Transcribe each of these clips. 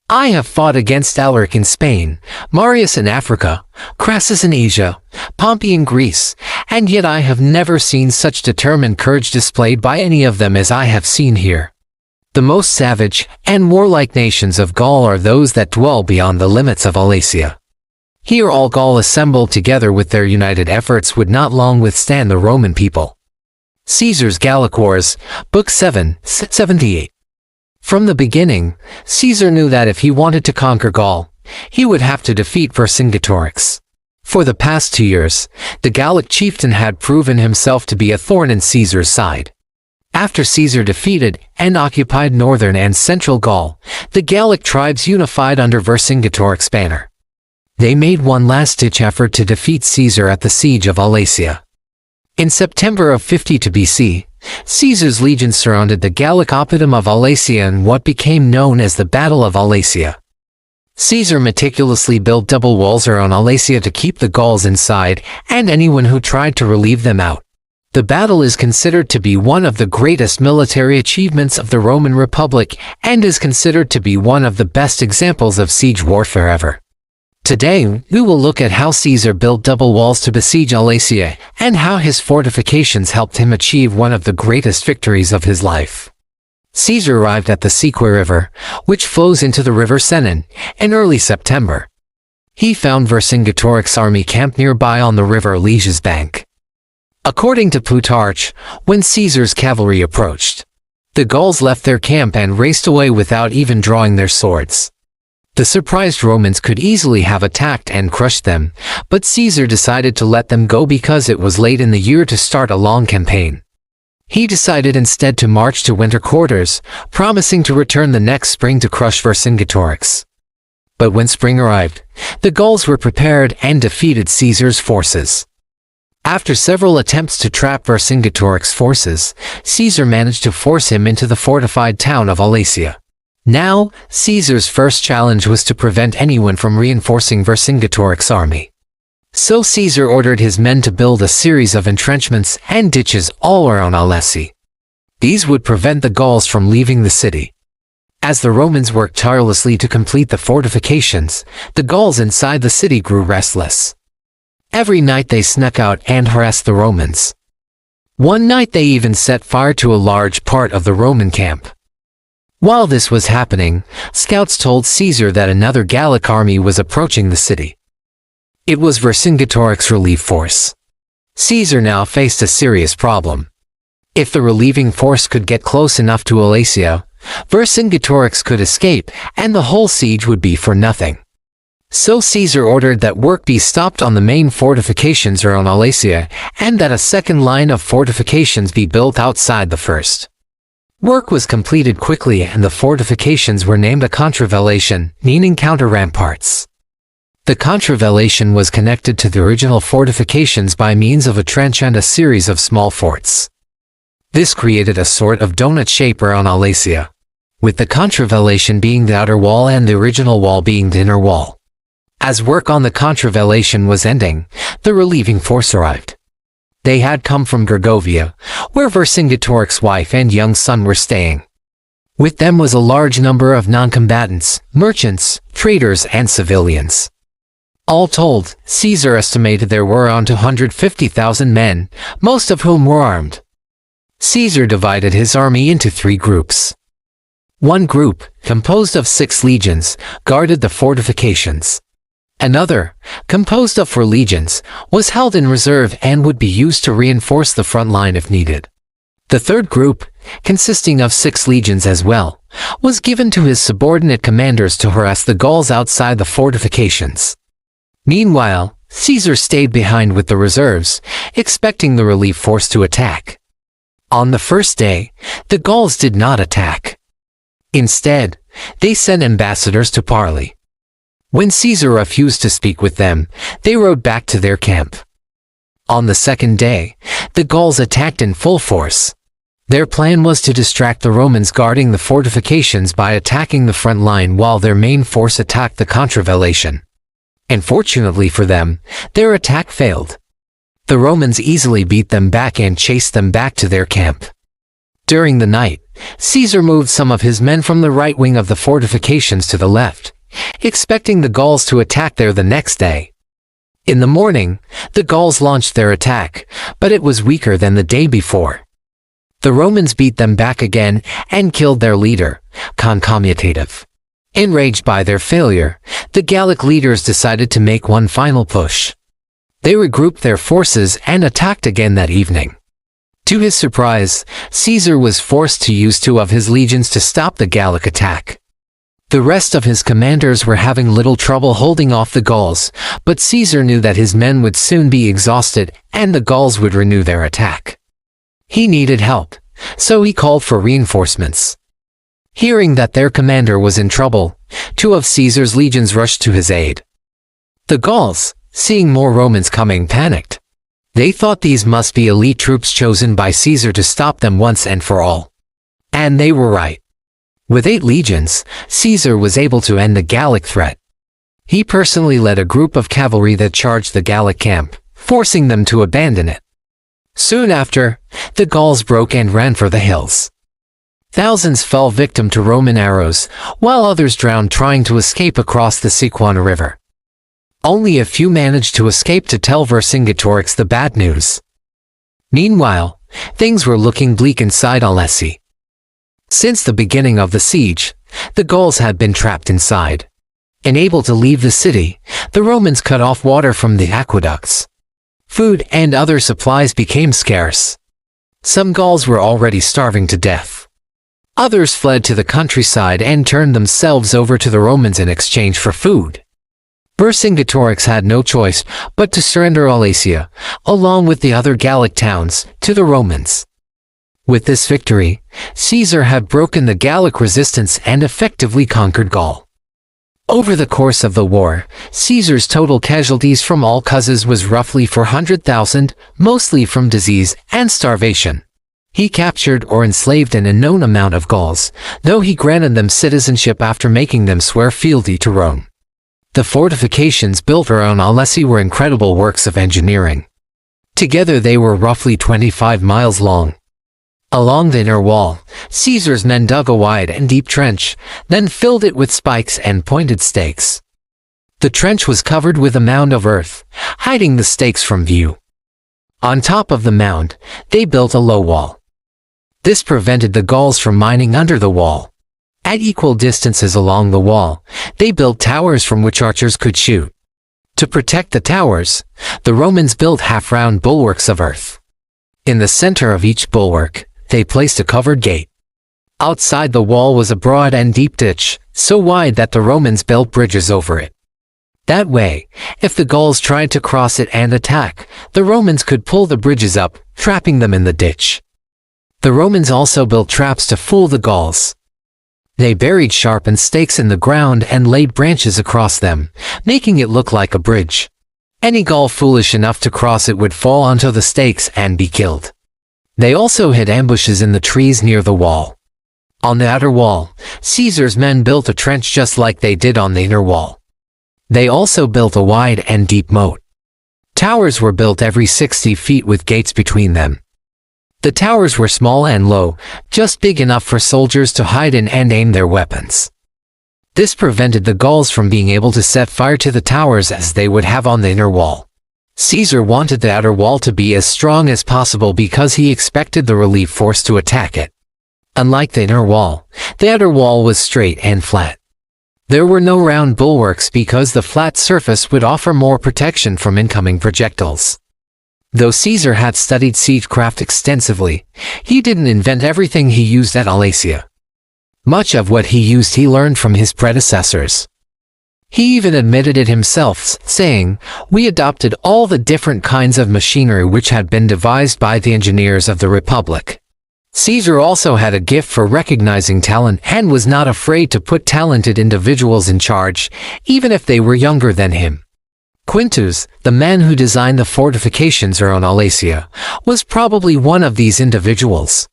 I have fought against Alaric in Spain, Marius in Africa, Crassus in Asia, Pompey in Greece, and yet I have never seen such determined courage displayed by any of them as I have seen here. The most savage and warlike nations of Gaul are those that dwell beyond the limits of Alesia. Here all Gaul assembled together with their united efforts would not long withstand the Roman people. Caesar's Gallic Wars, Book 7, 78. From the beginning, Caesar knew that if he wanted to conquer Gaul, he would have to defeat Vercingetorix. For the past 2 years, the Gallic chieftain had proven himself to be a thorn in Caesar's side. After Caesar defeated and occupied northern and central Gaul, the Gallic tribes unified under Vercingetorix's banner. They made one last-ditch effort to defeat Caesar at the siege of Alesia. In September of 52 BC, Caesar's legions surrounded the Gallic oppidum of Alesia in what became known as the Battle of Alesia. Caesar meticulously built double walls around Alesia to keep the Gauls inside and anyone who tried to relieve them out. The battle is considered to be one of the greatest military achievements of the Roman Republic and is considered to be one of the best examples of siege warfare ever. Today, we will look at how Caesar built double walls to besiege Alesia and how his fortifications helped him achieve one of the greatest victories of his life. Caesar arrived at the Sequi River, which flows into the River Senon, in early September. He found Vercingetorix's army camped nearby on the River Alesia's bank. According to Plutarch, when Caesar's cavalry approached, the Gauls left their camp and raced away without even drawing their swords. The surprised Romans could easily have attacked and crushed them, but Caesar decided to let them go because it was late in the year to start a long campaign. He decided instead to march to winter quarters, promising to return the next spring to crush Vercingetorix. But when spring arrived, the Gauls were prepared and defeated Caesar's forces. After several attempts to trap Vercingetorix's forces, Caesar managed to force him into the fortified town of Alesia. Now, Caesar's first challenge was to prevent anyone from reinforcing Vercingetorix's army. So Caesar ordered his men to build a series of entrenchments and ditches all around Alesia. These would prevent the Gauls from leaving the city. As the Romans worked tirelessly to complete the fortifications, the Gauls inside the city grew restless. Every night they snuck out and harassed the Romans. One night they even set fire to a large part of the Roman camp. While this was happening, scouts told Caesar that another Gallic army was approaching the city. It was Vercingetorix's relief force. Caesar now faced a serious problem. If the relieving force could get close enough to Alesia, Vercingetorix could escape, and the whole siege would be for nothing. So Caesar ordered that work be stopped on the main fortifications around Alesia, and that a second line of fortifications be built outside the first. Work was completed quickly and the fortifications were named a Contravallation, meaning counter-ramparts. The Contravallation was connected to the original fortifications by means of a trench and a series of small forts. This created a sort of donut shape around Alesia, with the Contravallation being the outer wall and the original wall being the inner wall. As work on the Contravallation was ending, the relieving force arrived. They had come from Gergovia, where Vercingetorix's wife and young son were staying. With them was a large number of non-combatants, merchants, traders, and civilians. All told, Caesar estimated there were around 250,000 men, most of whom were armed. Caesar divided his army into 3 groups. One group, composed of 6 legions, guarded the fortifications. Another, composed of 4 legions, was held in reserve and would be used to reinforce the front line if needed. The third group, consisting of 6 legions as well, was given to his subordinate commanders to harass the Gauls outside the fortifications. Meanwhile, Caesar stayed behind with the reserves, expecting the relief force to attack. On the first day, the Gauls did not attack. Instead, they sent ambassadors to parley. When Caesar refused to speak with them, they rode back to their camp. On the second day, the Gauls attacked in full force. Their plan was to distract the Romans guarding the fortifications by attacking the front line while their main force attacked the Contravallation. Unfortunately for them, their attack failed. The Romans easily beat them back and chased them back to their camp. During the night, Caesar moved some of his men from the right wing of the fortifications to the left, expecting the Gauls to attack there the next day. In the morning, the Gauls launched their attack, but it was weaker than the day before. The Romans beat them back again and killed their leader, Contravallation. Enraged by their failure, the Gallic leaders decided to make one final push. They regrouped their forces and attacked again that evening. To his surprise, Caesar was forced to use 2 of his legions to stop the Gallic attack. The rest of his commanders were having little trouble holding off the Gauls, but Caesar knew that his men would soon be exhausted and the Gauls would renew their attack. He needed help, so he called for reinforcements. Hearing that their commander was in trouble, 2 of Caesar's legions rushed to his aid. The Gauls, seeing more Romans coming, panicked. They thought these must be elite troops chosen by Caesar to stop them once and for all. And they were right. With 8 legions, Caesar was able to end the Gallic threat. He personally led a group of cavalry that charged the Gallic camp, forcing them to abandon it. Soon after, the Gauls broke and ran for the hills. Thousands fell victim to Roman arrows, while others drowned trying to escape across the Sequana River. Only a few managed to escape to tell Vercingetorix the bad news. Meanwhile, things were looking bleak inside Alesia. Since the beginning of the siege, the Gauls had been trapped inside. Unable to leave the city, the Romans cut off water from the aqueducts. Food and other supplies became scarce. Some Gauls were already starving to death. Others fled to the countryside and turned themselves over to the Romans in exchange for food. Vercingetorix had no choice but to surrender Alesia, along with the other Gallic towns, to the Romans. With this victory, Caesar had broken the Gallic resistance and effectively conquered Gaul. Over the course of the war, Caesar's total casualties from all causes was roughly 400,000, mostly from disease and starvation. He captured or enslaved an unknown amount of Gauls, though he granted them citizenship after making them swear fealty to Rome. The fortifications built around Alesia were incredible works of engineering. Together they were roughly 25 miles long. Along the inner wall, Caesar's men dug a wide and deep trench, then filled it with spikes and pointed stakes. The trench was covered with a mound of earth, hiding the stakes from view. On top of the mound, they built a low wall. This prevented the Gauls from mining under the wall. At equal distances along the wall, they built towers from which archers could shoot. To protect the towers, the Romans built half-round bulwarks of earth. In the center of each bulwark, they placed a covered gate. Outside the wall was a broad and deep ditch, so wide that the Romans built bridges over it. That way, if the Gauls tried to cross it and attack, the Romans could pull the bridges up, trapping them in the ditch. The Romans also built traps to fool the Gauls. They buried sharpened stakes in the ground and laid branches across them, making it look like a bridge. Any Gaul foolish enough to cross it would fall onto the stakes and be killed. They also hid ambushes in the trees near the wall. On the outer wall, Caesar's men built a trench just like they did on the inner wall. They also built a wide and deep moat. Towers were built every 60 feet with gates between them. The towers were small and low, just big enough for soldiers to hide in and aim their weapons. This prevented the Gauls from being able to set fire to the towers as they would have on the inner wall. Caesar wanted the outer wall to be as strong as possible because he expected the relief force to attack it. Unlike the inner wall, the outer wall was straight and flat. There were no round bulwarks because the flat surface would offer more protection from incoming projectiles. Though Caesar had studied siegecraft extensively, he didn't invent everything he used at Alesia. Much of what he used he learned from his predecessors. He even admitted it himself, saying, "We adopted all the different kinds of machinery which had been devised by the engineers of the Republic." Caesar also had a gift for recognizing talent and was not afraid to put talented individuals in charge, even if they were younger than him. Quintus, the man who designed the fortifications around Alesia, was probably one of these individuals.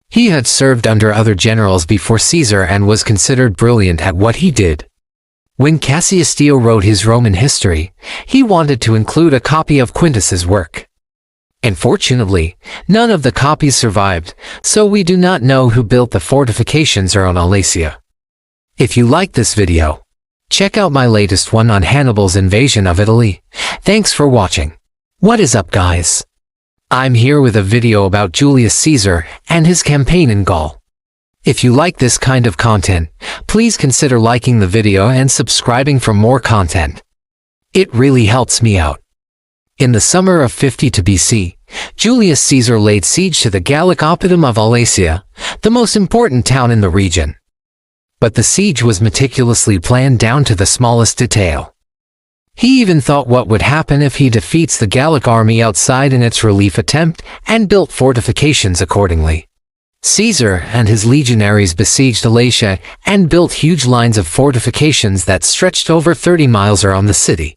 He had served under other generals before Caesar and was considered brilliant at what he did. When Cassius Dio wrote his Roman history, he wanted to include a copy of Quintus's work. Unfortunately, none of the copies survived, so we do not know who built the fortifications around Alesia. If you like this video, check out my latest one on Hannibal's invasion of Italy. Thanks for watching. What is up, guys? I'm here with a video about Julius Caesar and his campaign in Gaul. If you like this kind of content, please consider liking the video and subscribing for more content. It really helps me out. In the summer of 52 BC, Julius Caesar laid siege to the Gallic oppidum of Alesia, the most important town in the region. But the siege was meticulously planned down to the smallest detail. He even thought what would happen if he defeats the Gallic army outside in its relief attempt and built fortifications accordingly. Caesar and his legionaries besieged Alesia and built huge lines of fortifications that stretched over 30 miles around the city.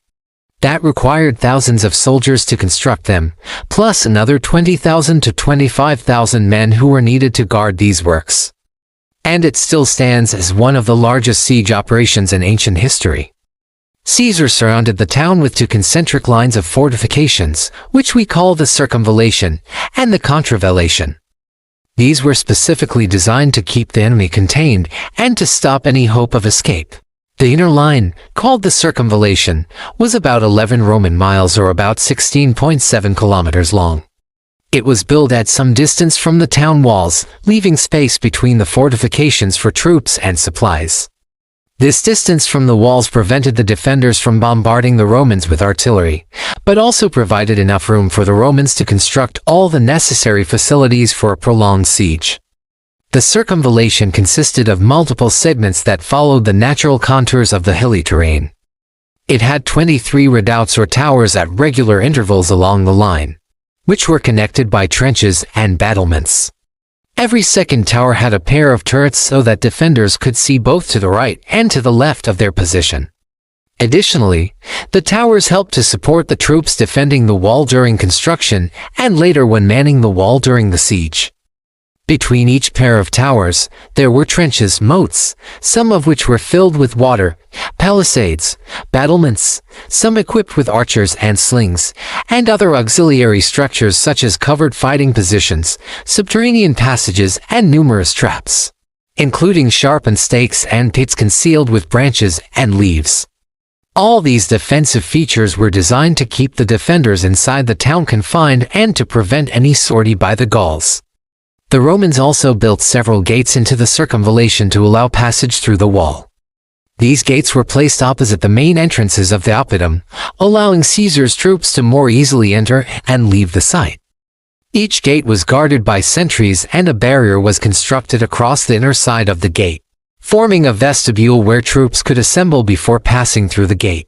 That required thousands of soldiers to construct them, plus another 20,000 to 25,000 men who were needed to guard these works. And it still stands as one of the largest siege operations in ancient history. Caesar surrounded the town with two concentric lines of fortifications, which we call the Circumvallation and the Contravallation. These were specifically designed to keep the enemy contained and to stop any hope of escape. The inner line, called the Circumvallation, was about 11 Roman miles or about 16.7 kilometers long. It was built at some distance from the town walls, leaving space between the fortifications for troops and supplies. This distance from the walls prevented the defenders from bombarding the Romans with artillery, but also provided enough room for the Romans to construct all the necessary facilities for a prolonged siege. The circumvallation consisted of multiple segments that followed the natural contours of the hilly terrain. It had 23 redoubts or towers at regular intervals along the line, which were connected by trenches and battlements. Every second tower had a pair of turrets so that defenders could see both to the right and to the left of their position. Additionally, the towers helped to support the troops defending the wall during construction and later when manning the wall during the siege. Between each pair of towers, there were trenches, moats, some of which were filled with water, palisades, battlements, some equipped with archers and slings, and other auxiliary structures such as covered fighting positions, subterranean passages, and numerous traps, including sharpened stakes and pits concealed with branches and leaves. All these defensive features were designed to keep the defenders inside the town confined and to prevent any sortie by the Gauls. The Romans also built several gates into the circumvallation to allow passage through the wall. These gates were placed opposite the main entrances of the oppidum, allowing Caesar's troops to more easily enter and leave the site. Each gate was guarded by sentries and a barrier was constructed across the inner side of the gate, forming a vestibule where troops could assemble before passing through the gate.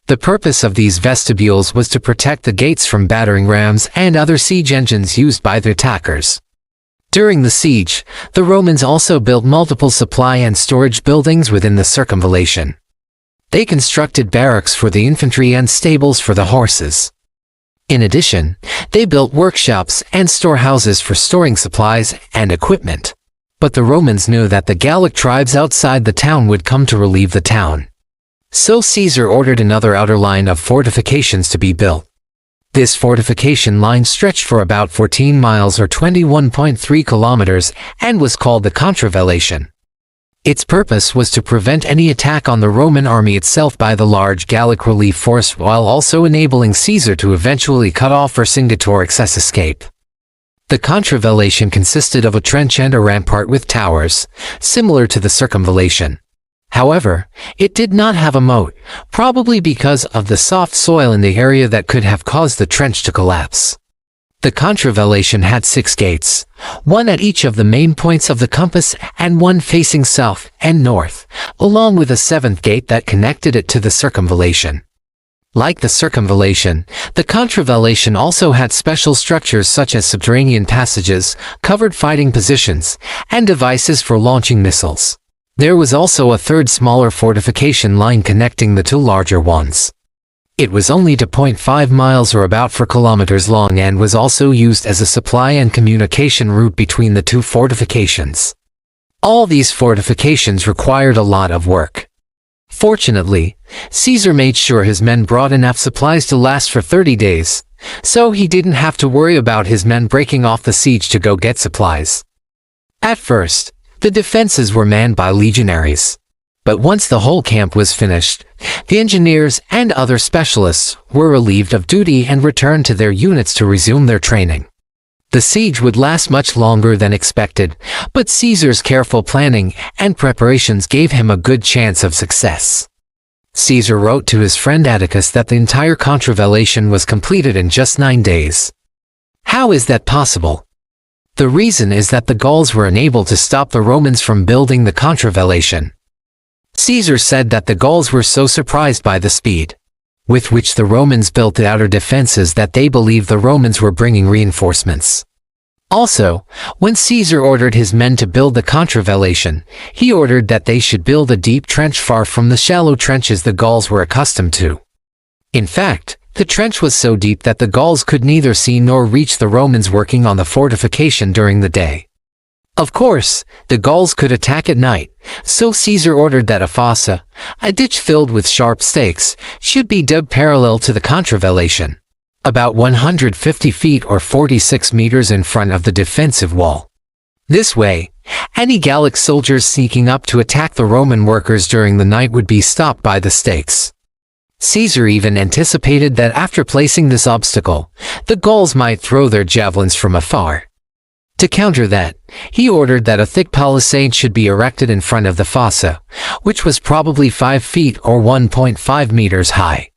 The purpose of these vestibules was to protect the gates from battering rams and other siege engines used by the attackers. During the siege, the Romans also built multiple supply and storage buildings within the circumvallation. They constructed barracks for the infantry and stables for the horses. In addition, they built workshops and storehouses for storing supplies and equipment. But the Romans knew that the Gallic tribes outside the town would come to relieve the town. So Caesar ordered another outer line of fortifications to be built. This fortification line stretched for about 14 miles or 21.3 kilometers and was called the Contravallation. Its purpose was to prevent any attack on the Roman army itself by the large Gallic relief force while also enabling Caesar to eventually cut off Vercingetorix's escape. The Contravallation consisted of a trench and a rampart with towers, similar to the circumvallation. However, it did not have a moat, probably because of the soft soil in the area that could have caused the trench to collapse. The Contravallation had 6 gates, one at each of the main points of the compass and one facing south and north, along with a 7th gate that connected it to the circumvallation. Like the circumvallation, the Contravallation also had special structures such as subterranean passages, covered fighting positions, and devices for launching missiles. There was also a third smaller fortification line connecting the two larger ones. It was only 2.5 miles or about 4 kilometers long and was also used as a supply and communication route between the two fortifications. All these fortifications required a lot of work. Fortunately, Caesar made sure his men brought enough supplies to last for 30 days, so he didn't have to worry about his men breaking off the siege to go get supplies. At first, the defenses were manned by legionaries. But once the whole camp was finished, the engineers and other specialists were relieved of duty and returned to their units to resume their training. The siege would last much longer than expected, but Caesar's careful planning and preparations gave him a good chance of success. Caesar wrote to his friend Atticus that the entire Contravallation was completed in just 9 days. How is that possible? The reason is that the Gauls were unable to stop the Romans from building the Contravallation. Caesar said that the Gauls were so surprised by the speed with which the Romans built the outer defenses that they believed the Romans were bringing reinforcements. Also, when Caesar ordered his men to build the Contravallation, he ordered that they should build a deep trench far from the shallow trenches the Gauls were accustomed to. In fact, the trench was so deep that the Gauls could neither see nor reach the Romans working on the fortification during the day. Of course, the Gauls could attack at night, so Caesar ordered that a fossa, a ditch filled with sharp stakes, should be dug parallel to the Contravallation, about 150 feet or 46 meters in front of the defensive wall. This way, any Gallic soldiers sneaking up to attack the Roman workers during the night would be stopped by the stakes. Caesar even anticipated that after placing this obstacle, the Gauls might throw their javelins from afar. To counter that, he ordered that a thick palisade should be erected in front of the fossa, which was probably 5 feet or 1.5 meters high.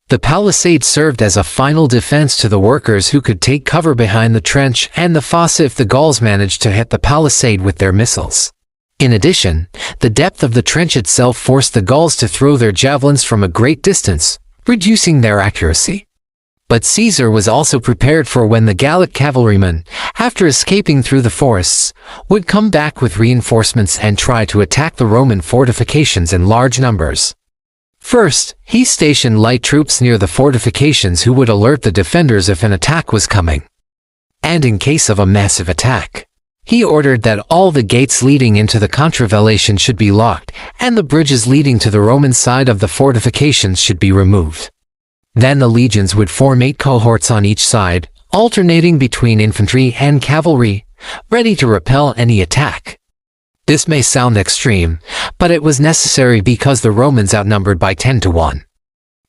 The palisade served as a final defense to the workers who could take cover behind the trench and the fossa if the Gauls managed to hit the palisade with their missiles. In addition, the depth of the trench itself forced the Gauls to throw their javelins from a great distance, reducing their accuracy. But Caesar was also prepared for when the Gallic cavalrymen, after escaping through the forests, would come back with reinforcements and try to attack the Roman fortifications in large numbers. First, he stationed light troops near the fortifications who would alert the defenders if an attack was coming. And in case of a massive attack, he ordered that all the gates leading into the Contravallation should be locked, and the bridges leading to the Roman side of the fortifications should be removed. Then the legions would form 8 cohorts on each side, alternating between infantry and cavalry, ready to repel any attack. This may sound extreme, but it was necessary because the Romans outnumbered by 10 to 1.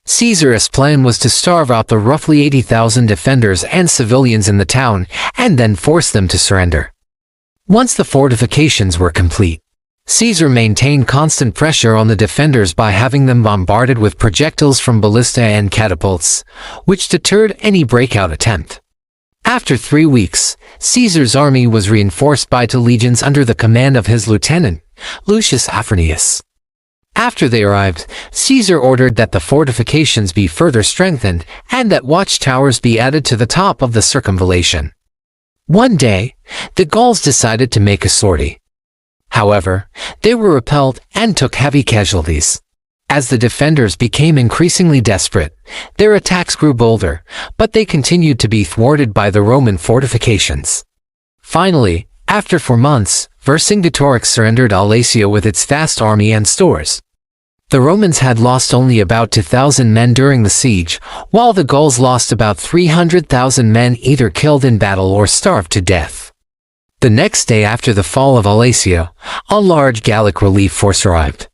Caesar's plan was to starve out the roughly 80,000 defenders and civilians in the town, and then force them to surrender. Once the fortifications were complete, Caesar maintained constant pressure on the defenders by having them bombarded with projectiles from ballista and catapults, which deterred any breakout attempt. After 3 weeks, Caesar's army was reinforced by 2 legions under the command of his lieutenant, Lucius Afranius. After they arrived, Caesar ordered that the fortifications be further strengthened and that watchtowers be added to the top of the Circumvallation. One day, the Gauls decided to make a sortie. However, they were repelled and took heavy casualties. As the defenders became increasingly desperate, their attacks grew bolder, but they continued to be thwarted by the Roman fortifications. Finally, after 4 months, Vercingetorix surrendered Alesia with its vast army and stores. The Romans had lost only about 2,000 men during the siege, while the Gauls lost about 300,000 men either killed in battle or starved to death. The next day after the fall of Alesia, a large Gallic relief force arrived.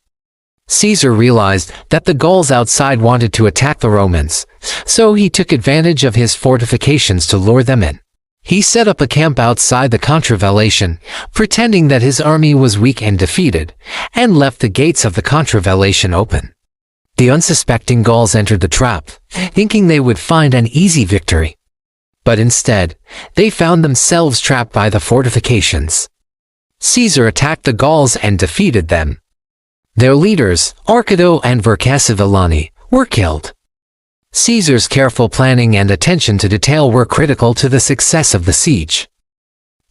Caesar realized that the Gauls outside wanted to attack the Romans, so he took advantage of his fortifications to lure them in. He set up a camp outside the Contravallation, pretending that his army was weak and defeated, and left the gates of the Contravallation open. The unsuspecting Gauls entered the trap, thinking they would find an easy victory. But instead, they found themselves trapped by the fortifications. Caesar attacked the Gauls and defeated them. Their leaders, Arcado and Vercingetorix, were killed. Caesar's careful planning and attention to detail were critical to the success of the siege.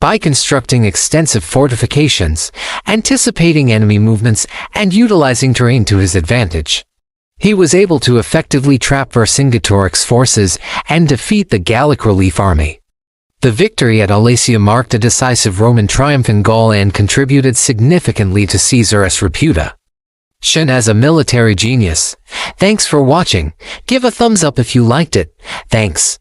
By constructing extensive fortifications, anticipating enemy movements, and utilizing terrain to his advantage, he was able to effectively trap Vercingetorix's forces and defeat the Gallic relief army. The victory at Alesia marked a decisive Roman triumph in Gaul and contributed significantly to Caesar's reputa. as a military genius. Thanks for watching. Give a thumbs up if you liked it. Thanks.